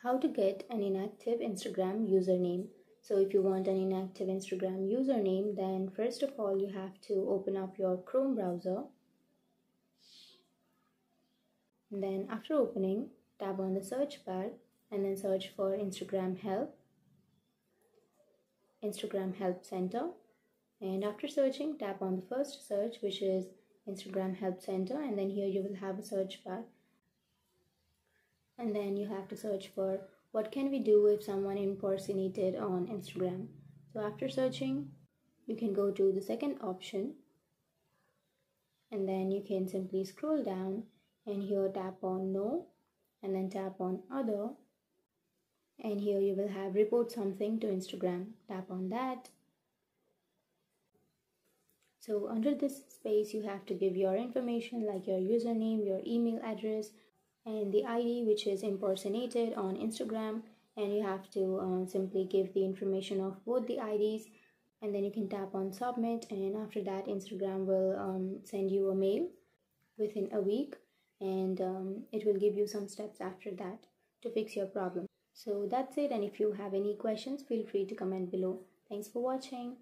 How to get an inactive Instagram username. So if you want an inactive Instagram username, then first of all you have to open up your Chrome browser. And then after opening, tap on the search bar and then search for Instagram Help Center. And after searching, tap on the first search, which is Instagram Help Center, and then here you will have a search bar. And then you have to search for what can we do if someone impersonated on Instagram. So after searching, you can go to the second option, and then you can simply scroll down and here tap on no, and then tap on other, and here you will have report something to Instagram. Tap on that. So under this space you have to give your information like your username, your email address, and the ID which is impersonated on Instagram, and you have to simply give the information of both the IDs, and then you can tap on submit, and after that Instagram will send you a mail within a week, and it will give you some steps after that to fix your problem. So that's it, and if you have any questions, feel free to comment below. Thanks for watching.